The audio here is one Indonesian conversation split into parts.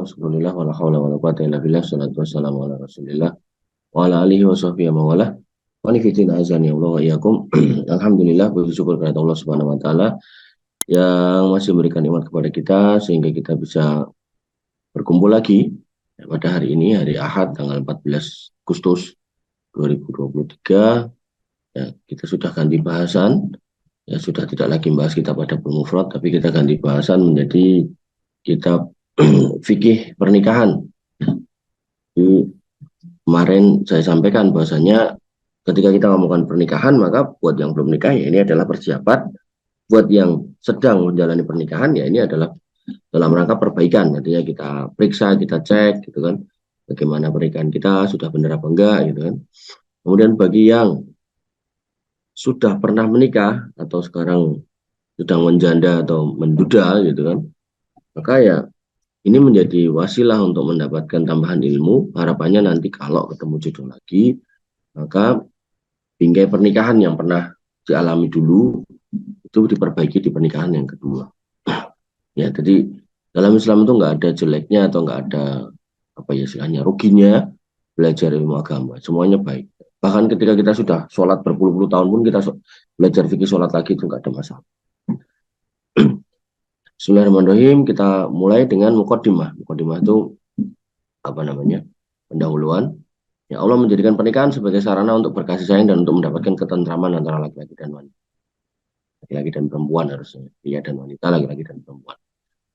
Bismillah, wala haula wala quwata illa billah, salatu wassalamu ala Rasulillah wa ala alihi wa sahbihi wa mawalah. Wa nifidin azani Allah wa iyyakum. Alhamdulillah, puji syukur kepada Allah Subhanahu wa taala yang masih memberikan nikmat kepada kita sehingga kita bisa berkumpul lagi pada hari ini, hari Ahad tanggal 14 Agustus 2023. Ya, kita sudah ganti bahasan. Ya, sudah tidak lagi membahas kitab Adabul Mufrad, tapi kita ganti bahasan menjadi kitab fikih pernikahan. Jadi, kemarin saya sampaikan bahwasanya ketika kita ngomongkan pernikahan, maka buat yang belum nikah ya ini adalah persiapan, buat yang sedang menjalani pernikahan ya ini adalah dalam rangka perbaikan. Artinya kita periksa, kita cek gitu kan, bagaimana pernikahan kita, sudah benar apa enggak gitu kan. Kemudian bagi yang sudah pernah menikah atau sekarang sedang menjanda atau menduda gitu kan, maka ya ini menjadi wasilah untuk mendapatkan tambahan ilmu. Harapannya nanti kalau ketemu jodoh lagi, maka bingkai pernikahan yang pernah dialami dulu itu diperbaiki di pernikahan yang kedua. Ya, jadi dalam Islam itu nggak ada jeleknya atau nggak ada apa ya istilahnya ruginya belajar ilmu agama. Semuanya baik. Bahkan ketika kita sudah sholat berpuluh-puluh tahun pun kita belajar fikih sholat lagi itu nggak ada masalah. Bismillahirrahmanirrahim. Kita mulai dengan muqaddimah. Muqaddimah itu apa namanya? Pendahuluan. Ya, Allah menjadikan pernikahan sebagai sarana untuk berkasih sayang dan untuk mendapatkan ketentraman antara laki-laki dan wanita. Laki-laki dan perempuan harusnya. Pria dan wanita, laki-laki dan perempuan.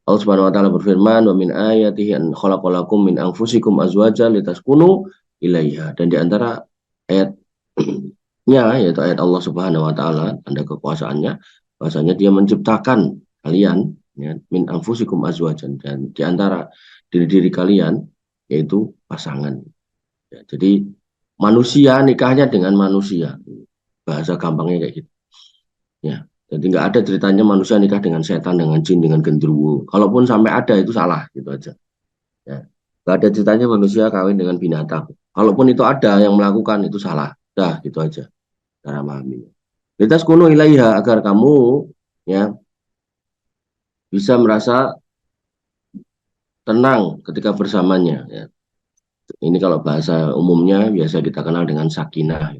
Allah Subhanahu wa taala berfirman, "Wa min ayatihi an khalaqalakum min anfusikum azwajan litaskunu ilaiha." Dan di antara ayatnya yaitu ayat Allah Subhanahu wa taala, tanda kekuasaannya, bahwasanya Dia menciptakan kalian ya, min anfusikum azwajan, dan di antara diri-diri kalian yaitu pasangan. Ya, jadi manusia nikahnya dengan manusia. Bahasa gampangnya kayak gitu. Ya. Jadi nggak ada ceritanya manusia nikah dengan setan, dengan jin, dengan genderuwo. Kalaupun sampai ada itu salah gitu aja. Ya. Nggak ada ceritanya manusia kawin dengan binatang. Kalaupun itu ada yang melakukan itu salah. Dah gitu aja cara memahaminya. Litas kuno ilaiha, agar kamu ya bisa merasa tenang ketika bersamanya. Ya. Ini kalau bahasa umumnya biasa kita kenal dengan sakinah.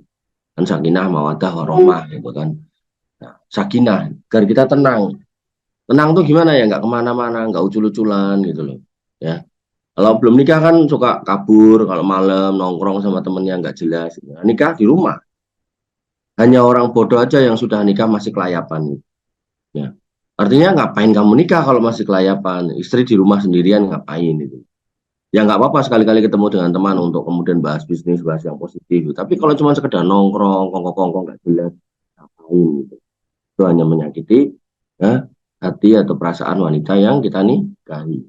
Kan sakinah, mawaddah, warahmah gitu kan. Nah, sakinah, agar kita tenang. Tenang tuh gimana ya? Nggak kemana-mana, nggak ucul-uculan gitu loh. Ya, kalau belum nikah kan suka kabur, kalau malam nongkrong sama temennya nggak jelas. Nah, nikah di rumah. Hanya orang bodoh aja yang sudah nikah masih kelayapan. Ya, artinya ngapain kamu nikah kalau masih kelayapan? Istri di rumah sendirian ngapain gitu? Ya nggak apa-apa sekali-kali ketemu dengan teman untuk kemudian bahas bisnis, bahas yang positif. Tapi kalau cuma sekedar nongkrong, kongkong-kongkong nggak jelas, ngapain gitu? Itu hanya menyakiti ya, hati atau perasaan wanita yang kita nikahi.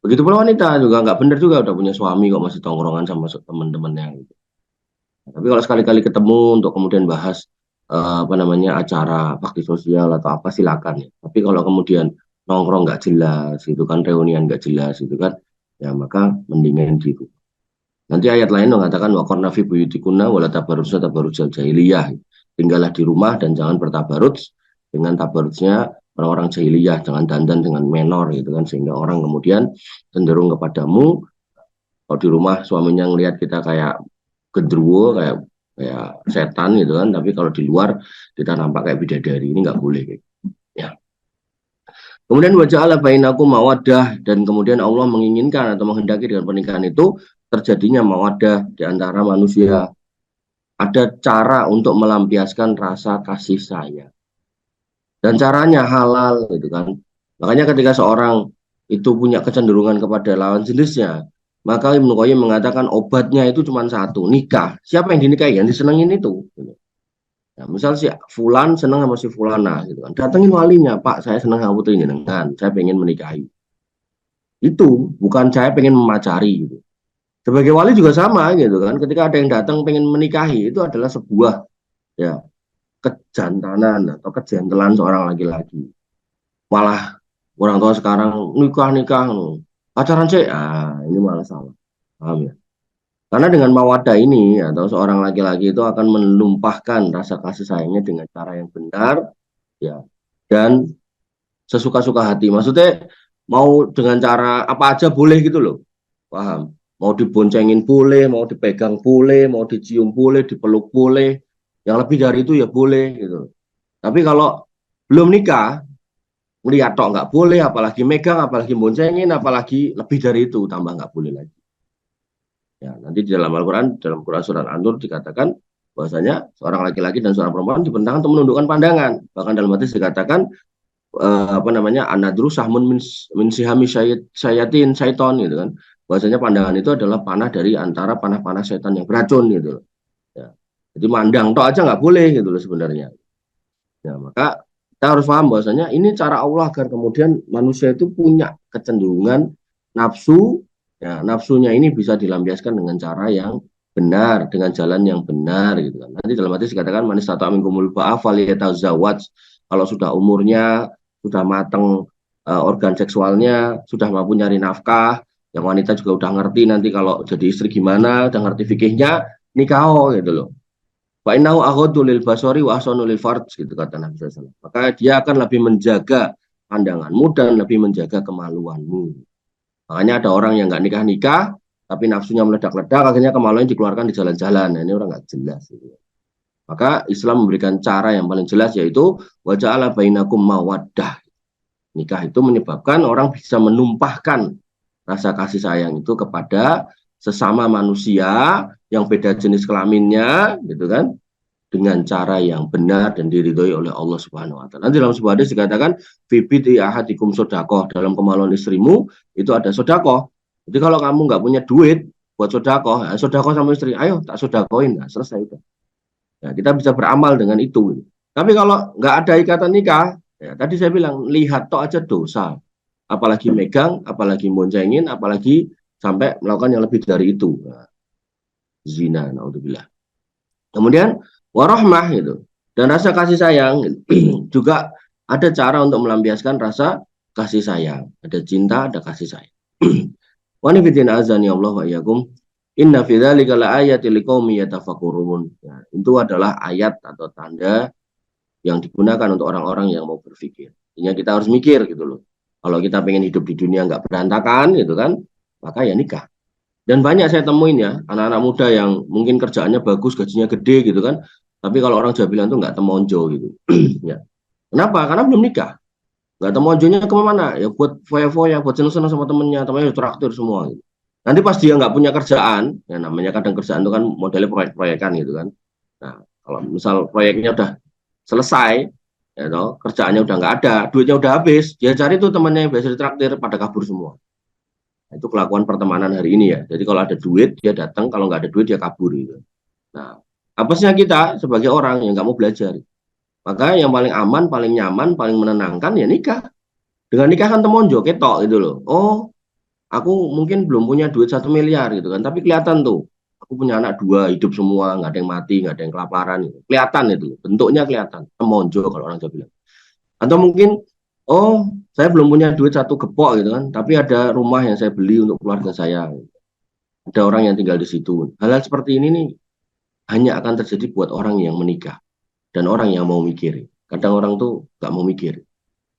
Begitu pula wanita juga nggak benar juga udah punya suami kok masih tongkrongan sama teman-temannya gitu. Tapi kalau sekali-kali ketemu untuk kemudian bahas apa namanya acara bakti sosial atau apa silakan ya. Tapi kalau kemudian nongkrong nggak jelas, itu kan reunian nggak jelas, itu kan ya maka mendingan gitu. Nanti ayat lain mengatakan waqarna fi buyutikunna wala tabarrujna tabarrujal jahiliyah. Tinggallah di rumah dan jangan bertabarruj dengan tabarrujnya orang-orang jahiliyah, jangan dandan dengan menor gitu kan sehingga orang kemudian cenderung kepadamu. Kalau di rumah suaminya ngelihat kita kayak genderuwo, kayak kayak setan gitu kan, tapi kalau di luar kita nampak kayak bidadari, ini nggak boleh gitu. Ya. Kemudian wajah Allah bainakum mawaddah, dan kemudian Allah menginginkan atau menghendaki dengan pernikahan itu terjadinya mawaddah di antara manusia. Ada cara untuk melampiaskan rasa kasih sayang. Dan caranya halal gitu kan. Makanya ketika seorang itu punya kecenderungan kepada lawan jenisnya, maka Ibnu Qayyim mengatakan obatnya itu cuma satu, nikah. Siapa yang dinikahi? Yang disenengin itu. Gitu. Nah, misal si Fulan senang sama si Fulana gitu kan. Datengin walinya, Pak, saya senang sama putri jenengan, saya pengen menikahi. Itu bukan saya pengen memacari gitu. Sebagai wali juga sama gitu kan. Ketika ada yang datang pengen menikahi, itu adalah sebuah ya kejantanan atau kejentelan seorang laki-laki. Malah orang tua sekarang nikah pacaran sih, ini malah salah. Paham ya? Karena dengan mawadah ini atau seorang laki-laki itu akan menumpahkan rasa kasih sayangnya dengan cara yang benar, ya, dan sesuka-suka hati. Maksudnya mau dengan cara apa aja boleh gitu loh, paham? Mau diboncengin boleh, mau dipegang boleh, mau dicium boleh, dipeluk boleh, yang lebih dari itu ya boleh gitu. Tapi kalau belum nikah, melihat tok nggak boleh, apalagi megang, apalagi boncengin, apalagi lebih dari itu tambah nggak boleh lagi. Ya, nanti di dalam Al-Quran, dalam Quran surat An-Nur dikatakan bahwasanya seorang laki-laki dan seorang perempuan diperintahkan untuk menundukkan pandangan. Bahkan dalam hadis dikatakan apa namanya anadru sahmun min sihami syayatin syaiton gitu kan. Bahwasanya pandangan itu adalah panah dari antara panah-panah setan yang beracun gitu. Ya. Jadi mandang tok aja nggak boleh gitu loh sebenarnya. Ya, maka kita harus paham bahwasanya ini cara Allah agar kemudian manusia itu punya kecenderungan nafsu, ya, nafsunya ini bisa dilampiaskan dengan cara yang benar, dengan jalan yang benar gitu kan. Nanti dalam hadis dikatakan manis atau amin kumul ba'af zawaj, kalau sudah umurnya sudah mateng, organ seksualnya sudah mampu nyari nafkah, yang wanita juga udah ngerti nanti kalau jadi istri gimana, udah ngerti fikihnya, nikah gitu loh. Fa innahu aghaddu lil basari wa ahsanu lil farj gitu kata Nabi SAW. Maka dia akan lebih menjaga pandanganmu dan lebih menjaga kemaluanmu. Makanya ada orang yang nggak nikah-nikah tapi nafsunya meledak-ledak akhirnya kemaluannya dikeluarkan di jalan-jalan. Nah, ini orang nggak jelas gitu. Maka Islam memberikan cara yang paling jelas yaitu wa ja'ala bainakum mawaddah. Nikah itu menyebabkan orang bisa menumpahkan rasa kasih sayang itu kepada sesama manusia yang beda jenis kelaminnya gitu kan, dengan cara yang benar dan diridhoi oleh Allah Subhanahu wa taala. Nanti dalam sebuah hadis dikatakan fibiti ahadikum sodakoh, dalam kemaluan istrimu itu ada sodakoh. Jadi kalau kamu nggak punya duit buat sodakoh, ya sodakoh sama istri, ayo tak sodakohin, nah, selesai itu. Ya, kita bisa beramal dengan itu. Tapi kalau nggak ada ikatan nikah, ya, tadi saya bilang lihat toh aja dosa. Apalagi megang, apalagi boncengin, apalagi sampai melakukan yang lebih dari itu. Nah, zina, naudzubillah. Kemudian warahmah itu dan rasa kasih sayang juga ada cara untuk melampiaskan rasa kasih sayang. Ada cinta, ada kasih sayang. Wa nifidin azani Allah wa iyyakum. Inna fi dzalika laayatil liqaumi yatafakkurun. Ya, itu adalah ayat atau tanda yang digunakan untuk orang-orang yang mau berpikir. Artinya kita harus mikir gitu loh. Kalau kita pengen hidup di dunia nggak berantakan gitu kan, maka ya nikah. Dan banyak saya temuin ya, anak-anak muda yang mungkin kerjaannya bagus, gajinya gede gitu kan. Tapi kalau orang Jawa bilang tuh nggak temonjo gitu. Ya. Kenapa? Karena belum nikah. Nggak temonjonya kemana? Ya buat foya-foya, buat seneng-seneng sama temennya traktir semua. Gitu. Nanti pas dia nggak punya kerjaan, ya namanya kadang kerjaan itu kan modelnya proyek-proyekan gitu kan. Nah, kalau misal proyeknya udah selesai, ya toh, kerjaannya udah nggak ada, duitnya udah habis, dia cari tuh temennya yang biasa ditraktir pada kabur semua. Nah, itu kelakuan pertemanan hari ini ya. Jadi kalau ada duit dia datang, kalau nggak ada duit dia kabur gitu. Nah, apesnya kita sebagai orang yang nggak mau belajar. Maka yang paling aman, paling nyaman, paling menenangkan ya nikah. Dengan nikah kan temonjo, ketok gitu loh. Oh, aku mungkin belum punya duit 1 miliar gitu kan. Tapi kelihatan tuh, aku punya anak dua, hidup semua, nggak ada yang mati, nggak ada yang kelaparan. Gitu. Kelihatan itu, bentuknya kelihatan. Temonjo kalau orang Jawa bilang. Atau mungkin, oh, saya belum punya duit 1 gepok gitu kan. Tapi ada rumah yang saya beli untuk keluarga saya. Ada orang yang tinggal di situ. Hal-hal seperti ini nih hanya akan terjadi buat orang yang menikah dan orang yang mau mikir. Kadang orang tuh nggak mau mikir.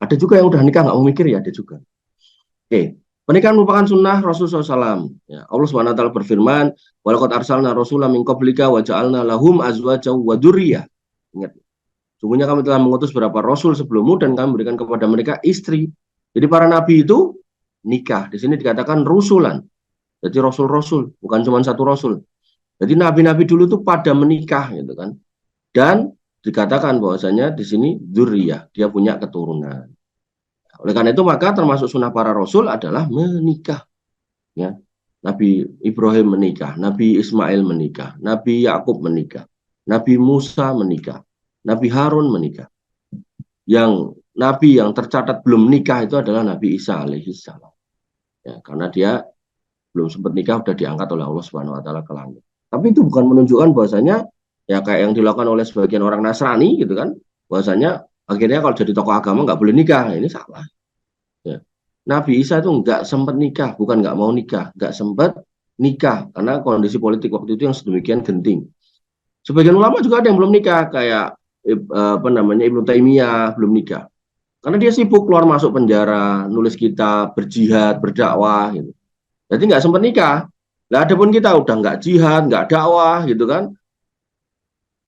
Ada juga yang udah nikah nggak mau mikir ya, ada juga. Oke, pernikahan merupakan sunnah Rasulullah SAW. Ya, Allah Subhanahu Wa Taala berfirman, "Walaqad arsalna rasulan min qablika wa ja'alna lahum azwajan wa dzurriyyah." Ingat, sungguhnya kami telah mengutus beberapa rasul sebelummu dan kami berikan kepada mereka istri. Jadi para nabi itu nikah. Di sini dikatakan rusulan. Jadi rasul-rasul, bukan cuma satu rasul. Jadi nabi-nabi dulu tuh pada menikah gitu kan. Dan dikatakan bahwasanya di sini dzurriyyah, dia punya keturunan. Oleh karena itu maka termasuk sunnah para rasul adalah menikah. Ya. Nabi Ibrahim menikah, Nabi Ismail menikah, Nabi Yakub menikah, Nabi Musa menikah, Nabi Harun menikah. Yang Nabi yang tercatat belum nikah itu adalah Nabi Isa alaihissalam. Ya, karena dia belum sempat nikah sudah diangkat oleh Allah Subhanahu Wa Taala ke langit. Tapi itu bukan menunjukkan bahwasanya ya kayak yang dilakukan oleh sebagian orang Nasrani gitu kan, bahwasanya akhirnya kalau jadi tokoh agama nggak boleh nikah. Ini salah. Ya. Nabi Isa itu nggak sempat nikah, bukan nggak mau nikah, nggak sempat nikah karena kondisi politik waktu itu yang sedemikian genting. Sebagian ulama juga ada yang belum nikah, kayak apa namanya Ibnu Taimiyah belum nikah. Karena dia sibuk keluar masuk penjara, nulis kitab, berjihad, berdakwah gitu. Jadi nggak sempat nikah. Nah, adapun kita udah nggak jihad, nggak dakwah gitu kan,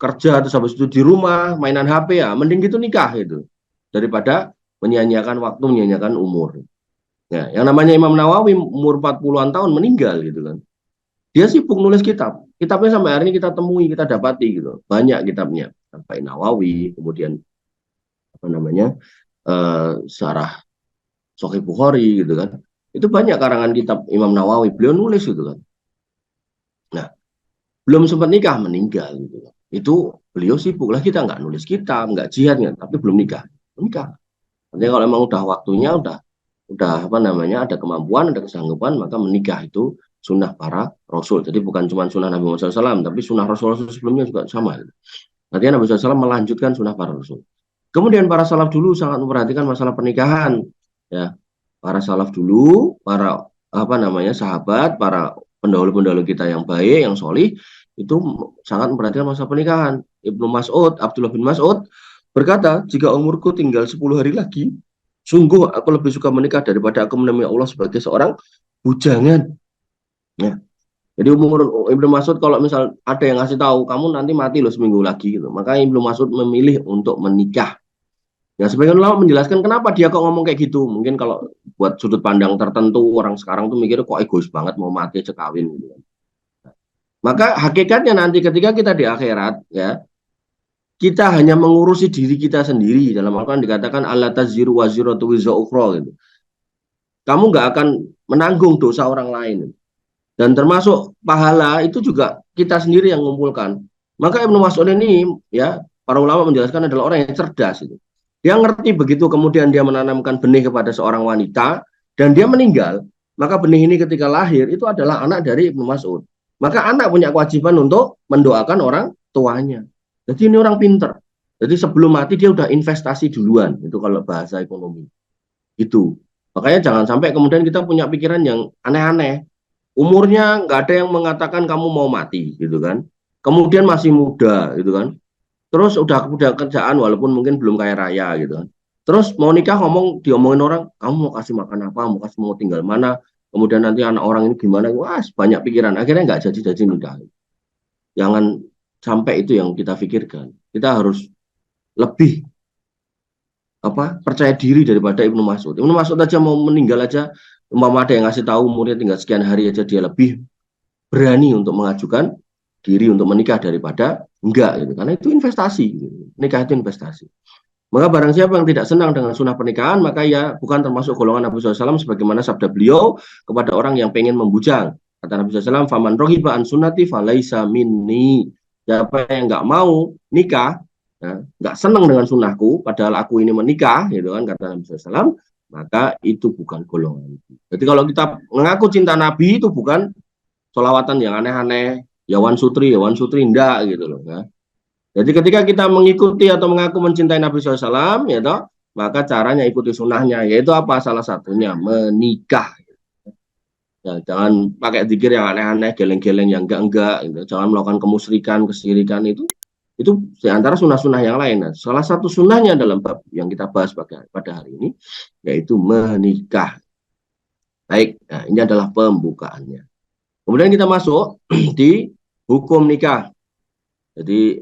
kerja terus habis itu di rumah mainan HP, ya mending gitu nikah gitu daripada menyanyiakan waktu, menyanyiakan umur. Ya, yang namanya Imam Nawawi umur 40-an tahun meninggal gitu kan. Dia sibuk nulis kitab. Kitabnya sampai hari ini kita temui, kita dapati gitu. Banyak kitabnya. Sampai Nawawi, kemudian apa namanya? Syarah Sahih Bukhari gitu kan. Itu banyak karangan kitab Imam Nawawi. Beliau nulis gitu kan. Nah, belum sempat nikah meninggal gitu kan. Itu beliau sibuk lah, kita nggak nulis kitab, nggak jihad, tapi belum nikah. Nikah. Artinya kalau memang udah waktunya, udah apa namanya, ada kemampuan, ada kesanggupan, maka menikah itu sunnah para rasul. Jadi bukan cuma sunnah Nabi Muhammad SAW, tapi sunnah rasul-rasul sebelumnya juga sama. Artinya Nabi SAW melanjutkan sunnah para rasul. Kemudian para salaf dulu sangat memperhatikan masalah pernikahan. Ya, para salaf dulu, para apa namanya sahabat, para pendahulu-pendahulu kita yang baik, yang solih, itu sangat memperhatikan masalah pernikahan. Ibnu Mas'ud, Abdullah bin Mas'ud berkata, jika umurku tinggal 10 hari lagi, sungguh aku lebih suka menikah daripada aku menemui Allah sebagai seorang bujangan. Ya. Jadi umur Ibnu Mas'ud, kalau misal ada yang ngasih tahu kamu nanti mati loh seminggu lagi gitu, maka Ibnu Mas'ud memilih untuk menikah. Ya, sebagian ulama menjelaskan kenapa dia kok ngomong kayak gitu. Mungkin kalau buat sudut pandang tertentu, orang sekarang tuh mikirnya kok egois banget, mau mati aja kawin gitu. Maka hakikatnya nanti ketika kita di akhirat, ya, kita hanya mengurusi diri kita sendiri. Dalam Al-Quran dikatakan Allah taziru waziratu wizra ukhra gitu. Kamu nggak akan menanggung dosa orang lain. Dan termasuk pahala itu juga kita sendiri yang mengumpulkan. Maka Ibnu Mas'ud ini, ya, para ulama menjelaskan adalah orang yang cerdas itu. Dia ngerti begitu, kemudian dia menanamkan benih kepada seorang wanita dan dia meninggal, maka benih ini ketika lahir itu adalah anak dari Ibnu Mas'ud. Maka anak punya kewajiban untuk mendoakan orang tuanya. Jadi ini orang pinter. Jadi sebelum mati dia udah investasi duluan. Itu kalau bahasa ekonomi. Itu. Makanya jangan sampai kemudian kita punya pikiran yang aneh-aneh. Umurnya nggak ada yang mengatakan kamu mau mati gitu kan. Kemudian masih muda gitu kan. Terus udah kerjaan walaupun mungkin belum kaya raya gitu kan. Terus mau nikah diomongin orang, kamu mau kasih makan apa, mau tinggal mana, kemudian nanti anak orang ini gimana, wah banyak pikiran. Akhirnya nggak jadi nikah. Jangan sampai itu yang kita pikirkan. Kita harus lebih percaya diri daripada Ibnu Mas'ud. Ibnu Mas'ud aja mau meninggal aja, umpama ada yang ngasih tahu umurnya tinggal sekian hari aja, dia lebih berani untuk mengajukan diri untuk menikah daripada enggak gitu. Karena itu investasi gitu. Nikah itu investasi. Maka barang siapa yang tidak senang dengan sunnah pernikahan, maka ya bukan termasuk golongan Nabi SAW, sebagaimana sabda beliau kepada orang yang pengen membujang. Kata Nabi SAW, faman rohiba an sunnati falaisa minni. Siapa yang nggak mau nikah, ya, nggak senang dengan sunnahku, padahal aku ini menikah, gitu kan, kata Nabi SAW, maka itu bukan golongan. Jadi kalau kita mengaku cinta Nabi itu bukan sholawatan yang aneh-aneh, Yawan Sutri enggak gitu loh. Ya. Jadi ketika kita mengikuti atau mengaku mencintai Nabi SAW, ya toh, maka caranya ikuti sunnahnya, yaitu apa? Salah satunya menikah. Ya, jangan pakai zikir yang aneh-aneh, geleng-geleng yang enggak, gitu. Jangan melakukan kemusyrikan, kesirikan itu di antara sunnah-sunnah yang lain. Nah, salah satu sunnahnya dalam bab yang kita bahas pada hari ini, yaitu menikah. Baik, nah ini adalah pembukaannya. Kemudian kita masuk di hukum nikah. Jadi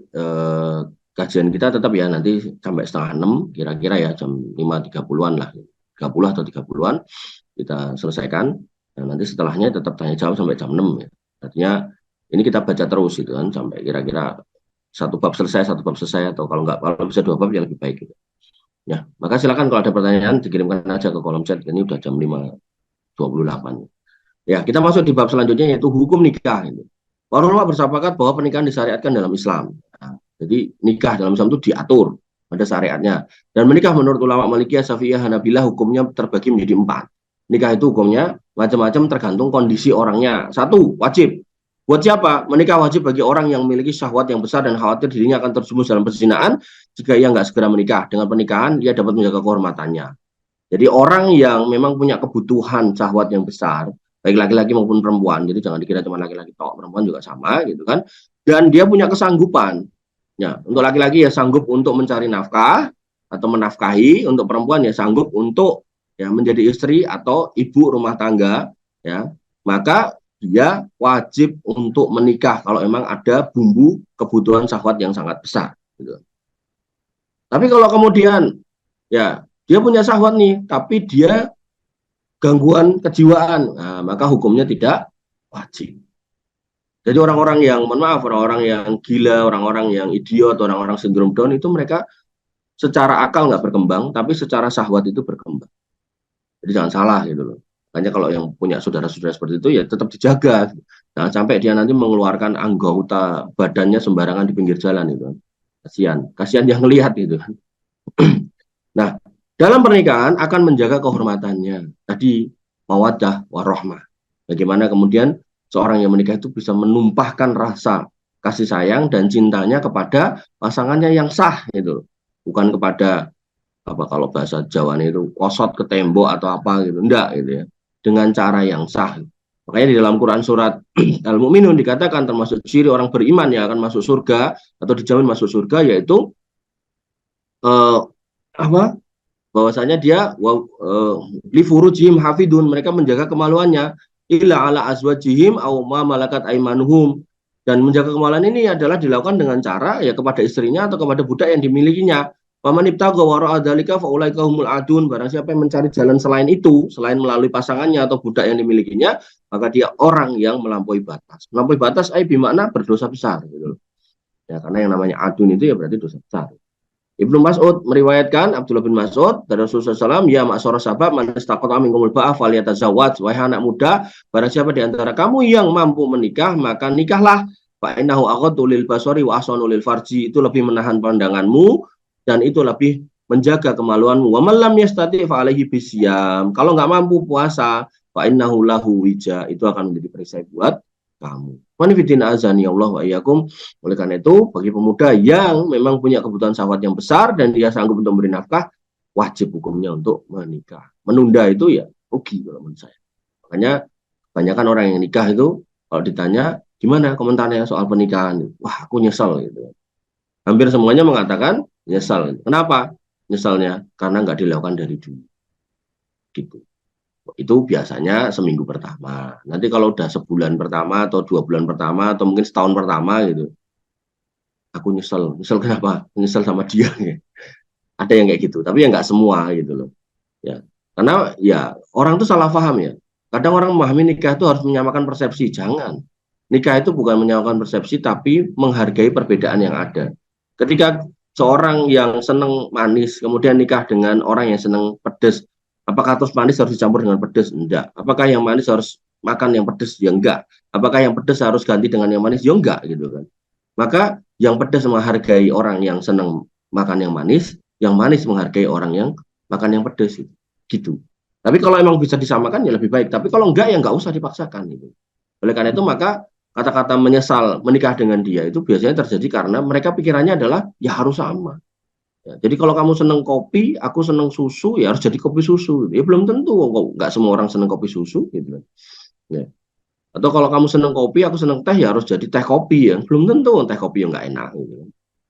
kajian kita tetap ya nanti sampai 5:30 kira-kira ya jam 5.30-an lah. 30 atau 30-an kita selesaikan. Dan nanti setelahnya tetap tanya jawab sampai jam 6 ya. Artinya ini kita baca terus gitu kan sampai kira-kira satu bab selesai atau kalau bisa 2 bab ya lebih baik gitu. Ya, maka silakan kalau ada pertanyaan dikirimkan aja ke kolom chat. Ini udah jam 5.28. Ya, kita masuk di bab selanjutnya yaitu hukum nikah. Para ulama bersepakat bahwa pernikahan disyariatkan dalam Islam. Nah, jadi nikah dalam Islam itu diatur, ada syariatnya. Dan menikah menurut ulama Malikiyah, Syafi'iyah, Hanabilah hukumnya terbagi menjadi 4. Nikah itu hukumnya macam-macam tergantung kondisi orangnya. 1, wajib. Buat siapa? Menikah wajib bagi orang yang memiliki syahwat yang besar dan khawatir dirinya akan terjerumus dalam perzinahan. Jika ia nggak segera menikah, dengan pernikahan ia dapat menjaga kehormatannya. Jadi orang yang memang punya kebutuhan syahwat yang besar, baik laki-laki maupun perempuan, jadi jangan dikira cuma laki-laki tok, perempuan juga sama gitu kan, dan dia punya kesanggupan ya, untuk laki-laki ya sanggup untuk mencari nafkah, atau menafkahi, untuk perempuan ya sanggup untuk ya menjadi istri atau ibu rumah tangga, ya, maka dia wajib untuk menikah kalau emang ada bumbu kebutuhan syahwat yang sangat besar, gitu. Tapi kalau kemudian ya dia punya syahwat nih, tapi dia gangguan kejiwaan, nah, maka hukumnya tidak wajib. Jadi orang-orang yang, mohon maaf, orang-orang yang gila, orang-orang yang idiot, orang-orang sindrom Down itu mereka secara akal nggak berkembang, tapi secara syahwat itu berkembang. Jadi jangan salah gitu loh. Makanya kalau yang punya saudara-saudara seperti itu ya tetap dijaga. Jangan sampai dia nanti mengeluarkan anggota badannya sembarangan di pinggir jalan itu. Kasihan, kasihan yang ngelihat itu. Nah, dalam pernikahan akan menjaga kehormatannya. Tadi mawaddah warahmah. Bagaimana kemudian seorang yang menikah itu bisa menumpahkan rasa kasih sayang dan cintanya kepada pasangannya yang sah gitu. Bukan kepada apa kalau bahasa Jawa itu kosot ke tembok atau apa gitu. Enggak gitu ya. Dengan cara yang sah. Makanya di dalam Quran surat Al-Mu'minun dikatakan termasuk ciri orang beriman yang akan masuk surga atau dijamin masuk surga yaitu eh, apa bahwasanya dia li furujihim hafidun, mereka menjaga kemaluannya illa ala azwajihim aw ma malakat aimanuhum, dan menjaga kemaluan ini adalah dilakukan dengan cara ya kepada istrinya atau kepada budak yang dimilikinya. Waman ibtagha wara'a dzalika fa ulaika humul adun, barang siapa yang mencari jalan selain itu, selain melalui pasangannya atau budak yang dimilikinya, maka dia orang yang melampaui batas. Melampaui batas bermakna berdosa besar gitu. Ya, karena yang namanya adun itu ya berarti dosa besar. Ibnu Mas'ud meriwayatkan, Abdullah bin Mas'ud dari Rasulullah SAW, ya maksara sabab man istaqata minkumul ba'ah falyatazawwaj, wahai anak muda, barang siapa di antara kamu yang mampu menikah, maka nikahlah. Fa innahu aghaddu lil basari wa ahsanu lil farji, itu lebih menahan pandanganmu dan itu lebih menjaga kemaluanmu. Wa man lam yastati fa alaihi bisyam, kalau nggak mampu puasa, fa innahu lahu wija, itu akan menjadi perisai buat kamu. Manifidin azani Allah wa iyyakum. Oleh karena itu, bagi pemuda yang memang punya kebutuhan syahwat yang besar dan dia sanggup untuk memberi nafkah, wajib hukumnya untuk menikah. Menunda itu ya rugi kalau menurut saya. Makanya kebanyakan orang yang nikah itu kalau ditanya gimana komentarnya soal pernikahan, wah aku nyesel gitu. Hampir semuanya mengatakan nyesel. Kenapa? Nyesalnya karena nggak dilakukan dari dulu. Gitu. Itu biasanya seminggu pertama. Nanti kalau udah sebulan pertama atau 2 bulan pertama atau mungkin setahun pertama gitu, aku nyesel. Nyesel kenapa? Nyesel sama dia. Ya. Ada yang kayak gitu, tapi ya nggak semua gitu loh. Ya, karena ya orang tuh salah paham ya. Kadang orang memahami nikah itu harus menyamakan persepsi. Jangan. Nikah itu bukan menyamakan persepsi, tapi menghargai perbedaan yang ada. Ketika seorang yang seneng manis, kemudian nikah dengan orang yang seneng pedes, apakah terus manis harus dicampur dengan pedes? Enggak. Apakah yang manis harus makan yang pedes? Ya enggak. Apakah yang pedes harus ganti dengan yang manis? Ya enggak gitu kan. Maka yang pedas menghargai orang yang senang makan yang manis menghargai orang yang makan yang pedas gitu. Tapi kalau emang bisa disamakan ya lebih baik. Tapi kalau enggak ya enggak usah dipaksakan gitu. Oleh karena itu maka kata-kata menyesal menikah dengan dia itu biasanya terjadi karena mereka pikirannya adalah ya harus sama. Ya, jadi kalau kamu seneng kopi, aku seneng susu, ya harus jadi kopi susu. Ya belum tentu, kok nggak semua orang seneng kopi susu gitu. Ya. Atau kalau kamu seneng kopi, aku seneng teh, ya harus jadi teh kopi ya. Belum tentu teh kopi yang nggak enak gitu.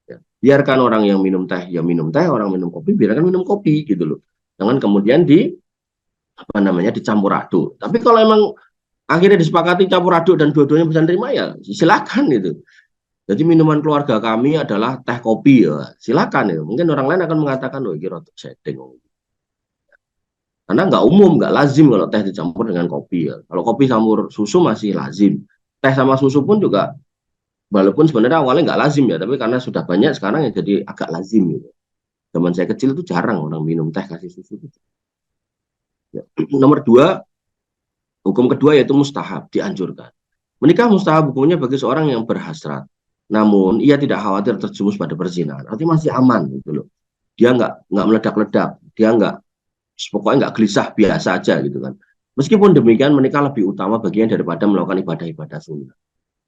Ya. Biarkan orang yang minum teh ya minum teh, orang minum kopi biarkan minum kopi gitu loh. Jangan kemudian apa namanya dicampur aduk. Tapi kalau emang akhirnya disepakati campur aduk dan dua-duanya bisa nerima ya silakan gitu. Jadi minuman keluarga kami adalah teh kopi ya. Silakan ya. Mungkin orang lain akan mengatakan oh ini rotok setting. Karena nggak umum, nggak lazim kalau teh dicampur dengan kopi ya. Kalau kopi campur susu masih lazim. Teh sama susu pun juga, walaupun sebenarnya awalnya nggak lazim ya, tapi karena sudah banyak sekarang ya jadi agak lazim gitu. Zaman saya kecil itu jarang orang minum teh kasih susu. Gitu. Ya. Nomor dua, hukum kedua yaitu mustahab, dianjurkan. Menikah mustahab hukumnya bagi seorang yang berhasrat. Namun ia tidak khawatir terjerumus pada perzinahan. Artinya masih aman gitu loh. Dia nggak meledak-ledak, dia nggak pokoknya nggak gelisah biasa aja gitu kan. Meskipun demikian menikah lebih utama bagian daripada melakukan ibadah-ibadah sunnah.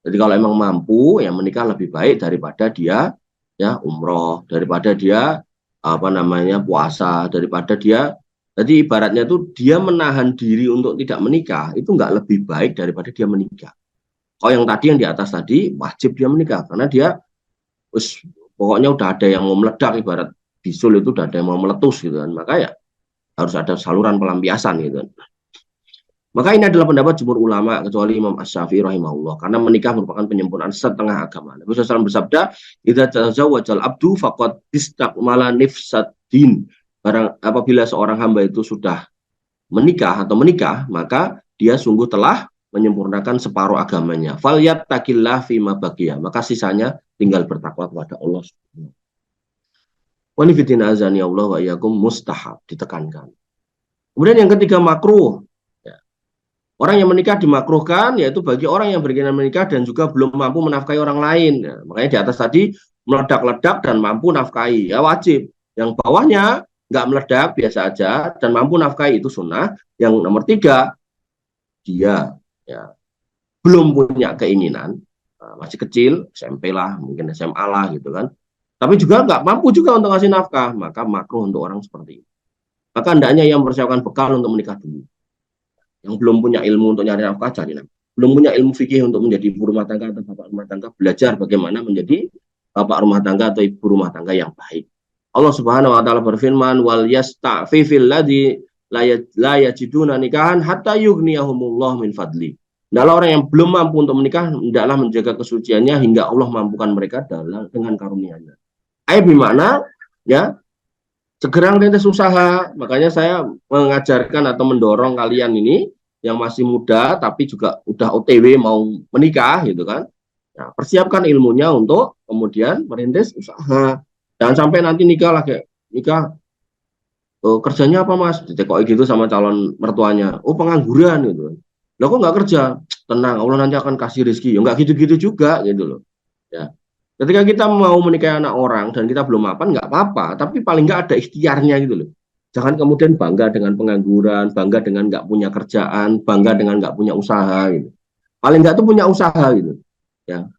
Jadi kalau emang mampu ya menikah lebih baik daripada dia ya umroh, daripada dia apa namanya puasa, daripada dia jadi ibaratnya tuh dia menahan diri untuk tidak menikah itu nggak lebih baik daripada dia menikah. Kalau yang tadi yang di atas tadi wajib dia menikah karena dia pokoknya udah ada yang mau meledak ibarat bisul itu udah ada yang mau meletus gitu kan. Maka ya harus ada saluran pelampiasan gitu kan. Maka ini adalah pendapat jumhur ulama kecuali Imam Asy-Syafi'i rahimahullah, karena menikah merupakan penyempurnaan setengah agama. Nabi SAW bersabda, "Idza tazawwajal abdu faqad istakmala nifsad din." Barang apabila seorang hamba itu sudah menikah atau menikah, maka dia sungguh telah menyempurnakan separuh agamanya. Falyattaqillah fima baqiya. Maka sisanya tinggal bertakwa kepada Allah. Wa nifidina azani Allah wa iyyakum mustahab, ditekankan. Kemudian yang ketiga makruh. Orang yang menikah dimakruhkan yaitu bagi orang yang berkeinginan menikah dan juga belum mampu menafkahi orang lain. Nah, makanya di atas tadi meledak-ledak dan mampu nafkahi, ya wajib. Yang bawahnya nggak meledak, biasa aja, dan mampu nafkahi itu sunnah. Yang nomor 3, dia ya belum punya keinginan, masih kecil, SMP lah, mungkin SMA lah gitu kan. Tapi juga nggak mampu juga untuk ngasih nafkah, maka makruh untuk orang seperti itu. Maka hendaknya yang mempersiapkan bekal untuk menikah dulu. Yang belum punya ilmu untuk nyari nafkah, cari nafkah. Belum punya ilmu fikih untuk menjadi ibu rumah tangga atau bapak rumah tangga, belajar bagaimana menjadi bapak rumah tangga atau ibu rumah tangga yang baik. Allah Subhanahu wa taala berfirman, "Wal yasta'fifil ladzi la yajiduna nikahan hatta yughniyahumullah min fadli." Adalah orang yang belum mampu untuk menikah, hendaklah menjaga kesuciannya hingga Allah mampukan mereka dengan karunia-Nya. Ayat bermakna ya, segera merintis usaha. Makanya saya mengajarkan atau mendorong kalian ini yang masih muda tapi juga udah OTW mau menikah gitu kan. Nah, persiapkan ilmunya untuk kemudian merintis usaha. Jangan sampai nanti nikah lagi nikah kerjanya apa mas? Ditekoi gitu sama calon mertuanya. Oh pengangguran gitu. Lah kok nggak kerja? Tenang, Allah nanti akan kasih rezeki. Ya nggak gitu-gitu juga gitu loh. Ya. Ketika kita mau menikahi anak orang dan kita belum mapan, nggak apa-apa. Tapi paling nggak ada ikhtiarnya gitu loh. Jangan kemudian bangga dengan pengangguran, bangga dengan nggak punya kerjaan, bangga dengan nggak punya usaha gitu. Paling nggak tuh punya usaha gitu. Ya.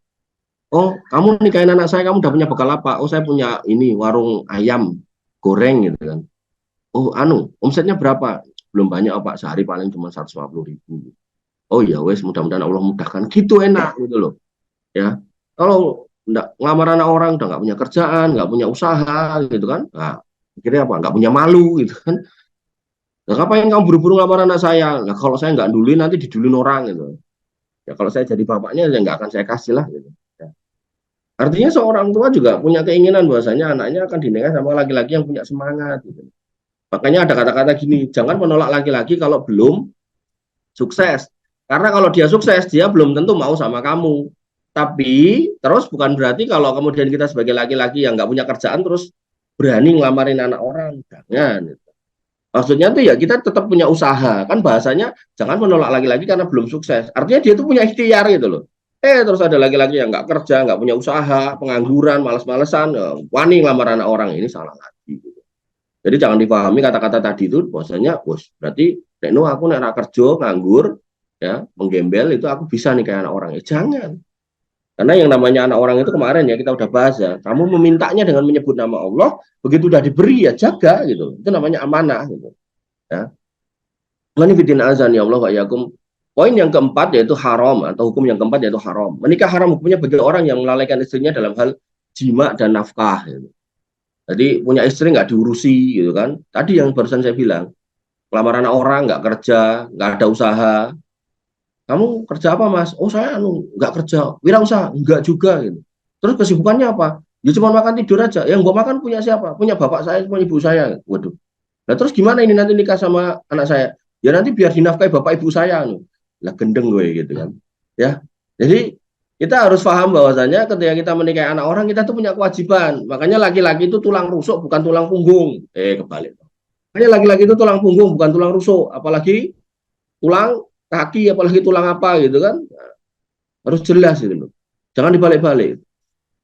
Oh, kamu nikahin anak saya, kamu udah punya bekal apa? Oh, saya punya ini warung ayam goreng gitu kan. Oh, omsetnya berapa? Belum banyak, oh, Pak. Sehari paling cuma 150.000. Oh ya, wes mudah-mudahan Allah mudahkan. Gitu enak gitu loh. Ya. Kalau nggak ngelamar anak orang udah nggak punya kerjaan, nggak punya usaha gitu kan, nah akhirnya apa, nggak punya malu gitu kan. Nah, ngapain kamu buru-buru ngelamar anak saya? Nah kalau saya nggak duluin nanti didulin orang gitu ya, kalau saya jadi bapaknya ya nggak akan saya kasih lah gitu ya. Artinya seorang tua juga punya keinginan bahwasanya anaknya akan dinikah sama laki-laki yang punya semangat gitu. Makanya ada kata-kata gini, jangan menolak laki-laki kalau belum sukses, karena kalau dia sukses dia belum tentu mau sama kamu. Tapi terus bukan berarti kalau kemudian kita sebagai laki-laki yang nggak punya kerjaan terus berani ngelamarin anak orang, jangan. Maksudnya tuh ya kita tetap punya usaha, kan bahasanya jangan menolak laki-laki karena belum sukses. Artinya dia tuh punya ikhtiar gitu loh. Terus ada laki-laki yang nggak kerja, nggak punya usaha, pengangguran, malas-malesan, wani ngelamar anak orang, ini salah lagi. Gitu. Jadi jangan dipahami kata-kata tadi itu bahwasanya, bos berarti Reno aku nek kerja nganggur, ya menggembel itu aku bisa nih kayak anak orang. Ya jangan. Karena yang namanya anak orang itu kemarin ya kita udah bahas ya. Kamu memintanya dengan menyebut nama Allah, begitu udah diberi ya jaga gitu. Itu namanya amanah gitu. Ya. Ini fitin azan ya Allah wa yakum. Poin yang keempat yaitu haram atau hukum yang keempat yaitu haram. Menikah haram hukumnya bagi orang yang melalaikan istrinya dalam hal jima dan nafkah. Gitu. Jadi punya istri nggak diurusi gitu kan. Tadi yang barusan saya bilang, lamaran orang nggak kerja, nggak ada usaha. Kamu kerja apa mas? Oh saya nggak kerja, wirausaha nggak juga gitu. Terus kesibukannya apa? Ya cuma makan tidur aja. Yang gua makan punya siapa? Punya bapak saya, punya ibu saya. Waduh. Nah terus gimana ini nanti nikah sama anak saya? Ya nanti biar dinafkahi bapak ibu saya. Lah gendeng gue gitu kan. Ya. Jadi kita harus paham bahwasanya ketika kita menikahi anak orang kita tuh punya kewajiban. Makanya laki-laki itu tulang rusuk bukan tulang punggung. Kebalik. Makanya laki-laki itu tulang punggung bukan tulang rusuk. Apalagi tulang kaki, apalagi tulang apa gitu kan, harus jelas gitu loh, jangan dibalik-balik.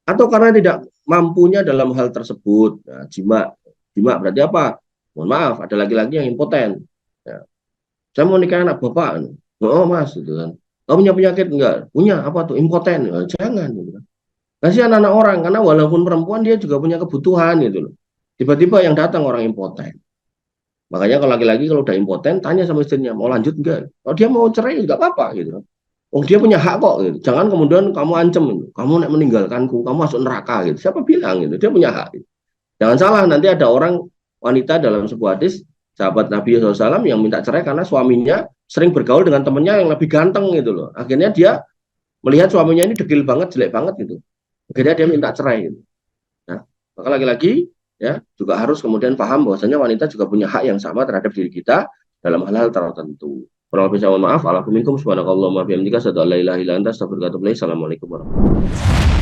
Atau karena tidak mampunya dalam hal tersebut, nah, jima berarti apa? Mohon maaf, ada laki-laki yang impoten. Ya. Saya mau nikah anak bapak, oh mas, gitu kan. Kamu punya penyakit enggak? Punya apa tuh? Impoten, ya, jangan. Gitu kan. Kasihan anak orang, karena walaupun perempuan dia juga punya kebutuhan gitu loh. Tiba-tiba yang datang orang impoten. Makanya kalau laki-laki kalau udah impoten, tanya sama istrinya, mau lanjut enggak? Kalau dia mau cerai, enggak apa-apa gitu. Oh dia punya hak kok gitu. Jangan kemudian kamu ancam, kamu nak meninggalkanku, kamu masuk neraka gitu. Siapa bilang gitu? Dia punya hak. Gitu. Jangan salah, nanti ada orang wanita dalam sebuah hadis, sahabat Nabi SAW yang minta cerai karena suaminya sering bergaul dengan temennya yang lebih ganteng gitu loh. Akhirnya dia melihat suaminya ini degil banget, jelek banget gitu. Akhirnya dia minta cerai gitu. Nah, maka lagi-lagi ya juga harus kemudian paham bahwasanya wanita juga punya hak yang sama terhadap diri kita dalam hal-hal tertentu. Kurang lebih saya mohon maaf. Assalamualaikum warahmatullahi wabarakatuh. Assalamualaikum warahmatullahi wabarakatuh.